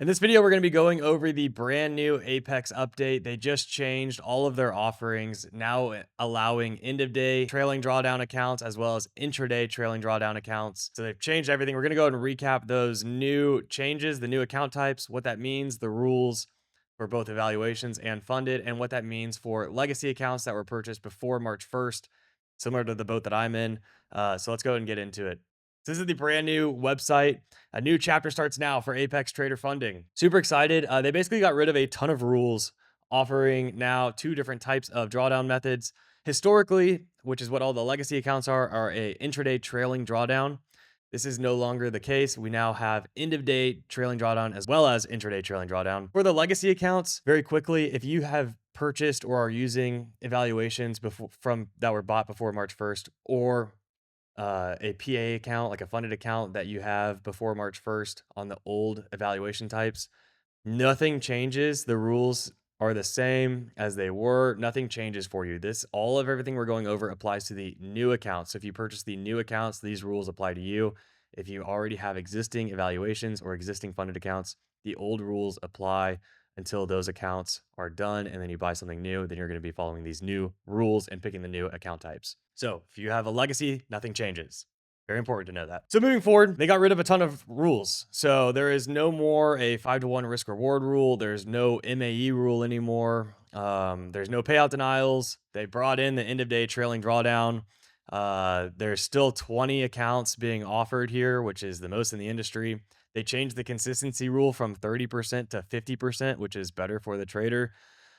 In this video, we're going to be going over the brand new Apex update. They just changed all of their offerings, now allowing end of day trailing drawdown accounts as well as intraday trailing drawdown accounts. So they've changed everything. We're going to go ahead and recap those new changes, the new account types, what that means, the rules for both evaluations and funded, and what that means for legacy accounts that were purchased before March 1st, similar to the boat that I'm in. So let's go ahead and get into it. This is the brand new website. A new chapter starts now for Apex Trader Funding. Super excited. They basically got rid of a ton of rules, offering now two different types of drawdown methods. Historically, which is what all the legacy accounts are a intraday trailing drawdown. This is no longer the case. We now have end of day trailing drawdown as well as intraday trailing drawdown. For the legacy accounts, very quickly, if you have purchased or are using evaluations that were bought before March 1st, or a PA account, like a funded account that you have before March 1st on the old evaluation types, nothing changes. The rules are the same as they were. Nothing changes for you. All of everything we're going over applies to the new accounts. So if you purchase the new accounts, these rules apply to you. If you already have existing evaluations or existing funded accounts, the old rules apply until those accounts are done, and then you buy something new, then you're going to be following these new rules and picking the new account types. So if you have a legacy, nothing changes. Very important to know that. So moving forward, they got rid of a ton of rules. So there is no more a 5-to-1 risk reward rule. There's no MAE rule anymore. There's no payout denials. They brought in the end of day trailing drawdown. There's still 20 accounts being offered here, which is the most in the industry. They changed the consistency rule from 30% to 50%, which is better for the trader.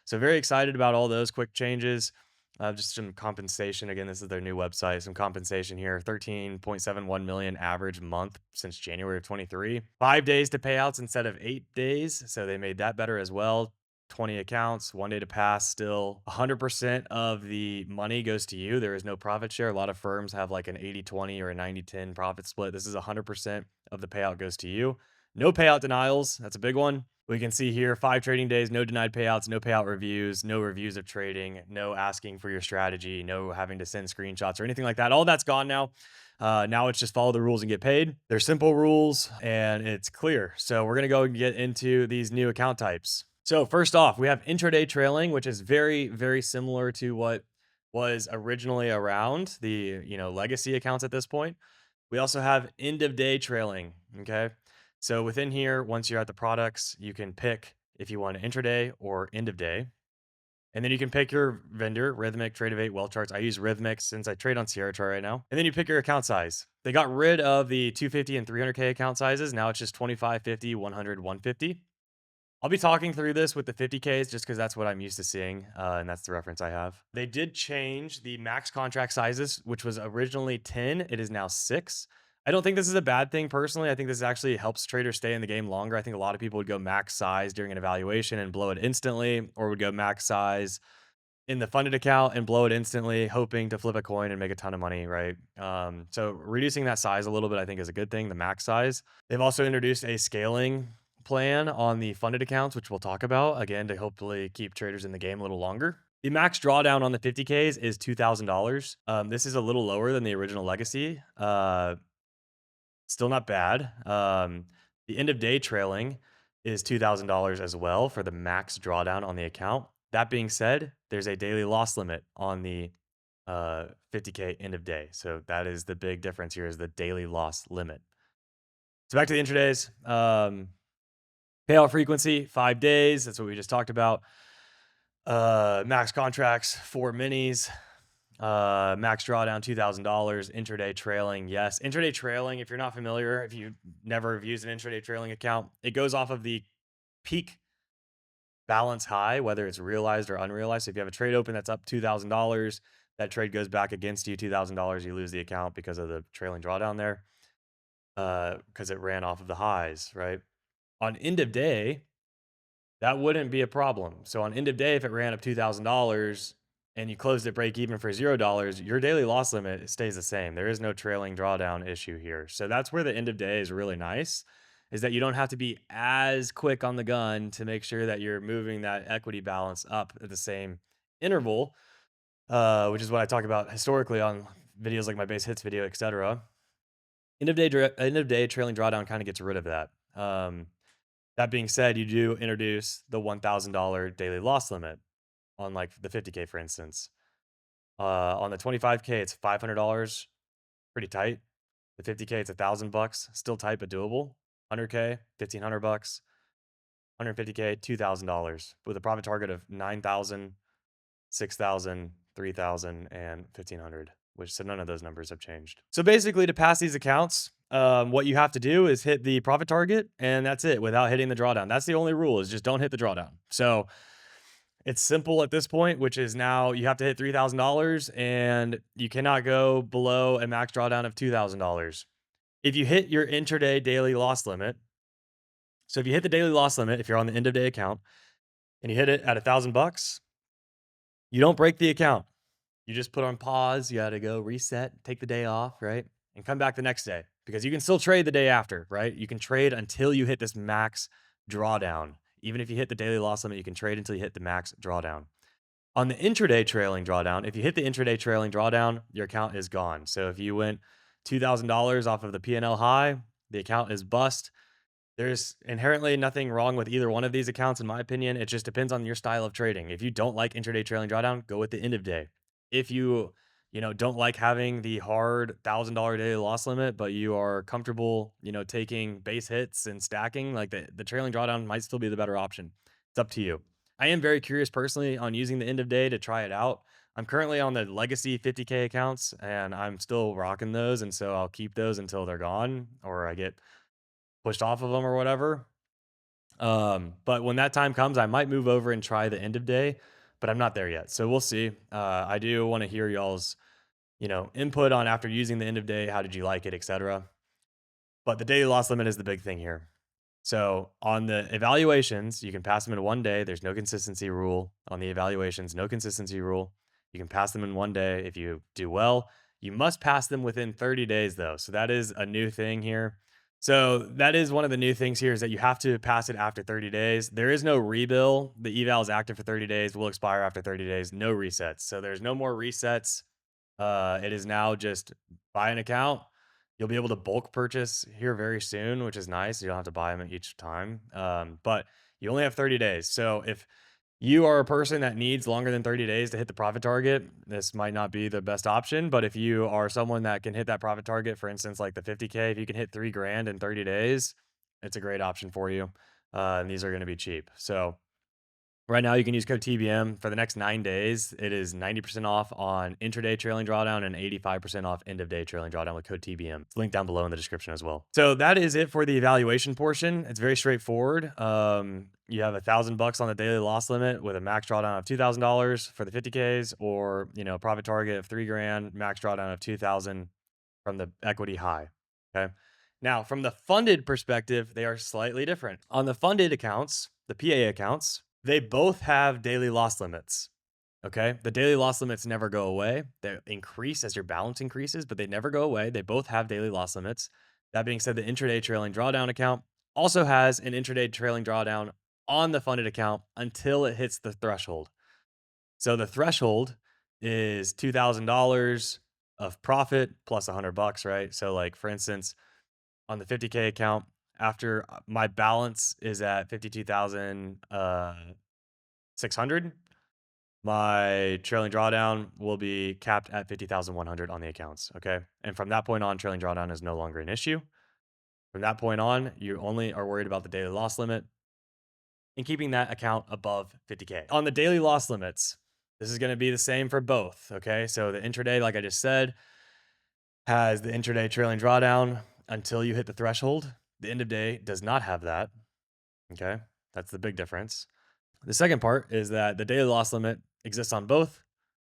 So very excited about all those quick changes. Just some compensation. Again, this is their new website. Some compensation here, 13.71 million average month since January of 23. 5 days to payouts instead of 8 days. So they made that better as well. 20 accounts, 1 day to pass. Still 100% of the money goes to you. There is no profit share. A lot of firms have like an 80-20 or a 90-10 profit split. This is 100% of the payout goes to you. No payout denials. That's a big one. We can see here 5 trading days, no denied payouts, no payout reviews, no reviews of trading, no asking for your strategy, no having to send screenshots or anything like that. All that's gone now. Now it's just follow the rules and get paid. They're simple rules and it's clear. So we're going to go and get into these new account types. So first off, we have intraday trailing, which is very, very similar to what was originally around the legacy accounts at this point. We also have end of day trailing. Okay. So within here, once you're at the products, you can pick if you want intraday or end of day. And then you can pick your vendor, Rhythmic, Tradeify, Well Charts. I use Rhythmic since I trade on Sierra Chart right now. And then you pick your account size. They got rid of the 250 and 300K account sizes. Now it's just 25, 50, 100, 150. I'll be talking through this with the 50Ks just because that's what I'm used to seeing, and that's the reference I have. They did change the max contract sizes, which was originally 10. It is now 6. I don't think this is a bad thing personally. I think this actually helps traders stay in the game longer. I think a lot of people would go max size during an evaluation and blow it instantly, or would go max size in the funded account and blow it instantly, hoping to flip a coin and make a ton of money, right? So reducing that size a little bit, I think, is a good thing, the max size. They've also introduced a scaling plan on the funded accounts, which we'll talk about, again, to hopefully keep traders in the game a little longer. The max drawdown on the 50Ks is $2,000. This is a little lower than the original legacy. Still not bad. The end of day trailing is $2,000 as well for the max drawdown on the account. That being said, there's a daily loss limit on the 50K end of day. So that is the big difference here, is the daily loss limit. So back to the intradays. Payout frequency, 5 days. That's what we just talked about. Max contracts, 4 minis. Max drawdown, $2,000. Intraday trailing, yes. Intraday trailing, if you're not familiar, if you never have used an intraday trailing account, it goes off of the peak balance high, whether it's realized or unrealized. So if you have a trade open that's up $2,000, that trade goes back against you, $2,000, you lose the account because of the trailing drawdown there, because it ran off of the highs, right? On end of day, that wouldn't be a problem. So on end of day, if it ran up $2,000 and you closed it break even for $0, your daily loss limit stays the same. There is no trailing drawdown issue here. So that's where the end of day is really nice, is that you don't have to be as quick on the gun to make sure that you're moving that equity balance up at the same interval, which is what I talk about historically on videos like my base hits video, etc. End of day trailing drawdown kind of gets rid of that. That being said, you do introduce the $1,000 daily loss limit on like the 50K, for instance. On the 25K, it's $500, pretty tight. The 50K, it's $1,000, still tight but doable. 100K, 1,500 bucks. 150K, $2,000 with a profit target of 9,000, 6,000, 3,000, and 1,500, which so none of those numbers have changed. So basically, to pass these accounts, what you have to do is hit the profit target, and that's it without hitting the drawdown. That's the only rule, is just don't hit the drawdown. So it's simple at this point, which is now you have to hit $3,000 and you cannot go below a max drawdown of $2,000. If you hit your intraday daily loss limit, so if you hit the daily loss limit, if you're on the end of day account and you hit it at $1,000, you don't break the account. You just put on pause. You got to go reset, take the day off, right? And come back the next day because you can still trade the day after, right? You can trade until you hit this max drawdown. Even if you hit the daily loss limit, you can trade until you hit the max drawdown. On the intraday trailing drawdown, if you hit the intraday trailing drawdown, your account is gone. So if you went $2,000 off of the P&L high, the account is bust. There's inherently nothing wrong with either one of these accounts, in my opinion. It just depends on your style of trading. If you don't like intraday trailing drawdown, go with the end of day. If you don't like having the hard $1,000 daily loss limit, but you are comfortable, taking base hits and stacking, like the trailing drawdown might still be the better option. It's up to you. I am very curious personally on using the end of day to try it out. I'm currently on the legacy 50K accounts and I'm still rocking those. And so I'll keep those until they're gone or I get pushed off of them or whatever. But when that time comes, I might move over and try the end of day, but I'm not there yet. So we'll see. I do want to hear y'all's, input on after using the end of day. How did you like it, etc. But the daily loss limit is the big thing here. So on the evaluations, you can pass them in one day. There's no consistency rule on the evaluations, no consistency rule. You can pass them in one day if you do well. You must pass them within 30 days though. So that is a new thing here. So that is one of the new things here is that you have to pass it after 30 days. There is no rebill. The eval is active for 30 days, will expire after 30 days, no resets. So there's no more resets. It is now just buy an account. You'll be able to bulk purchase here very soon, which is nice. You don't have to buy them each time. But you only have 30 days. So if you are a person that needs longer than 30 days to hit the profit target, this might not be the best option. But if you are someone that can hit that profit target, for instance, like the 50K, if you can hit 3 grand in 30 days, it's a great option for you. And these are going to be cheap. So right now, you can use code TBM for the next 9 days. It is 90% off on intraday trailing drawdown and 85% off end of day trailing drawdown with code TBM. It's linked down below in the description as well. So that is it for the evaluation portion. It's very straightforward. You have $1,000 on the daily loss limit with a max drawdown of $2,000 for the 50Ks, or profit target of 3 grand, max drawdown of 2,000 from the equity high. Okay. Now, from the funded perspective, they are slightly different. On the funded accounts, the PA accounts, they both have daily loss limits. Okay. The daily loss limits never go away. They increase as your balance increases, but they never go away. They both have daily loss limits. That being said, the intraday trailing drawdown account also has an intraday trailing drawdown on the funded account until it hits the threshold. So the threshold is $2,000 of profit plus $100, right? So like for instance, on the 50K account, after my balance is at 52,600, my trailing drawdown will be capped at 50,100 on the accounts. Okay. And from that point on, trailing drawdown is no longer an issue. From that point on, you only are worried about the daily loss limit and keeping that account above 50K. On the daily loss limits, this is going to be the same for both. Okay. So the intraday, like I just said, has the intraday trailing drawdown until you hit the threshold. The end of day does not have that. Okay. That's the big difference. The second part is that the daily loss limit exists on both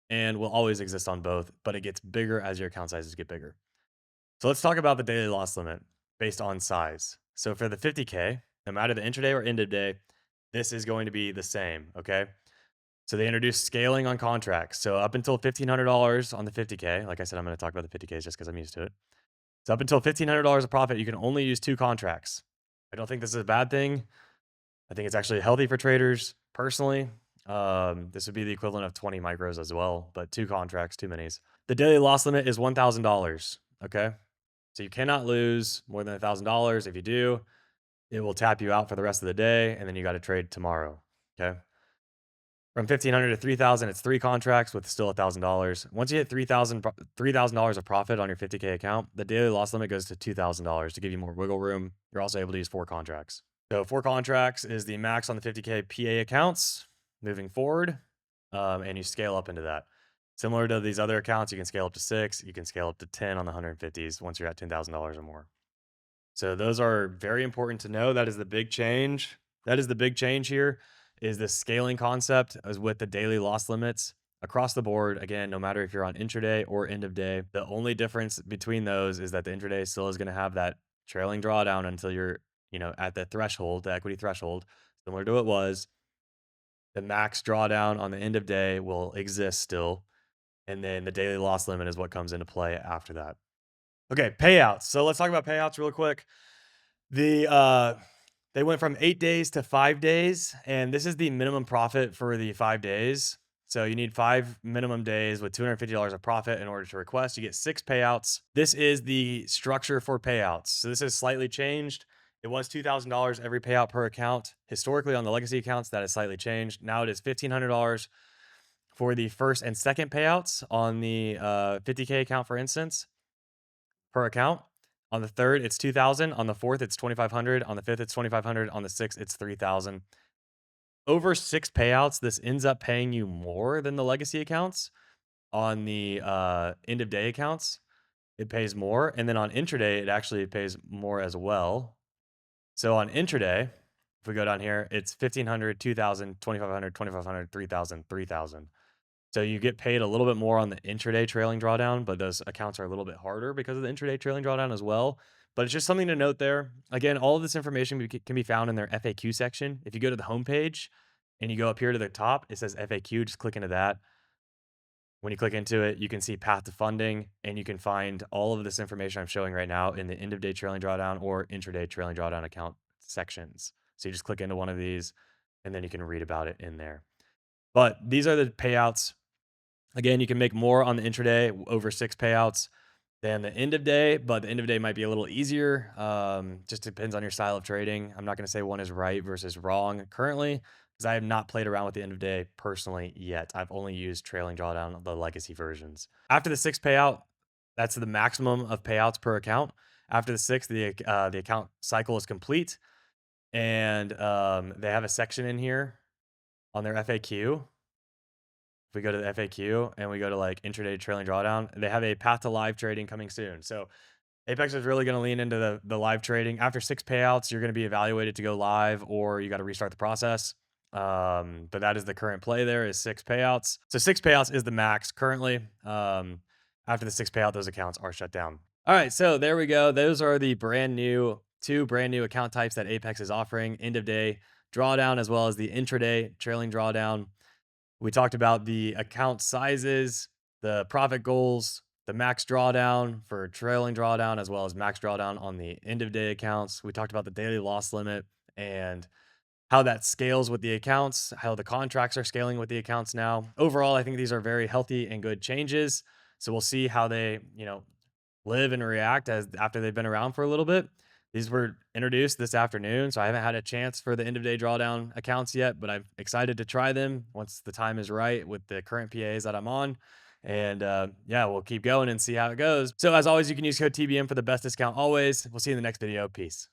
and will always exist on both, but it gets bigger as your account sizes get bigger. So let's talk about the daily loss limit based on size. So for the 50K, no matter the intraday or end of day, this is going to be the same. Okay. So they introduced scaling on contracts. So up until $1,500 on the 50K, like I said, I'm going to talk about the 50Ks just because I'm used to it. So up until $1,500 of profit, you can only use 2 contracts. I don't think this is a bad thing. I think it's actually healthy for traders personally. This would be the equivalent of 20 micros as well, but 2 contracts, 2 minis. The daily loss limit is $1,000. Okay. So you cannot lose more than $1,000. If you do, it will tap you out for the rest of the day, and then you got to trade tomorrow. Okay. From 1,500 to 3,000, it's 3 contracts with still $1,000. Once you hit $3,000 of profit on your 50K account, the daily loss limit goes to $2,000 to give you more wiggle room. You're also able to use 4 contracts. So 4 contracts is the max on the 50K PA accounts moving forward, and you scale up into that. Similar to these other accounts, you can scale up to 6, you can scale up to 10 on the 150s once you're at $10,000 or more. So those are very important to know. That is the big change. That is the big change here is the scaling concept as with the daily loss limits across the board. Again, no matter if you're on intraday or end of day, the only difference between those is that the intraday still is going to have that trailing drawdown until you're, at the threshold, the equity threshold, similar to what it was. The max drawdown on the end of day will exist still. And then the daily loss limit is what comes into play after that. Okay, payouts. So let's talk about payouts real quick. They went from 8 days to 5 days, and this is the minimum profit for the 5 days. So you need 5 minimum days with $250 of profit in order to request. You get 6 payouts. This is the structure for payouts. So this has slightly changed. It was $2,000 every payout per account. Historically on the legacy accounts, that has slightly changed. Now it is $1,500 for the first and second payouts on the 50K account, for instance, per account. On the third, it's 2,000. On the fourth, it's 2,500. On the fifth, it's 2,500. On the sixth, it's 3,000. Over 6 payouts, this ends up paying you more than the legacy accounts. On the end of day accounts, it pays more. And then on intraday, it actually pays more as well. So on intraday, if we go down here, it's 1,500, 2,000, 2,500, 2,500, 3,000, 3,000. So you get paid a little bit more on the intraday trailing drawdown, but those accounts are a little bit harder because of the intraday trailing drawdown as well. But it's just something to note there. Again, all of this information can be found in their FAQ section. If you go to the homepage and you go up here to the top, it says FAQ, just click into that. When you click into it, you can see path to funding, and you can find all of this information I'm showing right now in the end of day trailing drawdown or intraday trailing drawdown account sections. So you just click into one of these, and then you can read about it in there. But these are the payouts. Again, you can make more on the intraday over 6 payouts than the end of day, but the end of day might be a little easier. Just depends on your style of trading. I'm not going to say one is right versus wrong currently because I have not played around with the end of day personally yet. I've only used trailing drawdown, the legacy versions. After the 6th payout, that's the maximum of payouts per account. After the 6th, the account cycle is complete, and they have a section in here on their FAQ. If we go to the FAQ and we go to like intraday trailing drawdown, they have a path to live trading coming soon. So Apex is really going to lean into the live trading. After 6 payouts, you're going to be evaluated to go live, or you got to restart the process. But that is the current play. There is 6 payouts. So 6 payouts is the max currently. After the 6 payout, those accounts are shut down. All right, so there we go. Those are the two brand new account types that Apex is offering: end of day drawdown as well as the intraday trailing drawdown. We talked about the account sizes, the profit goals, the max drawdown for trailing drawdown, as well as max drawdown on the end of day accounts. We talked about the daily loss limit and how that scales with the accounts, how the contracts are scaling with the accounts now. Overall, I think these are very healthy and good changes. So we'll see how they, live and react as after they've been around for a little bit. These were introduced this afternoon, so I haven't had a chance for the end of day drawdown accounts yet, but I'm excited to try them once the time is right with the current PAs that I'm on. And yeah, we'll keep going and see how it goes. So as always, you can use code TBM for the best discount always. We'll see you in the next video. Peace.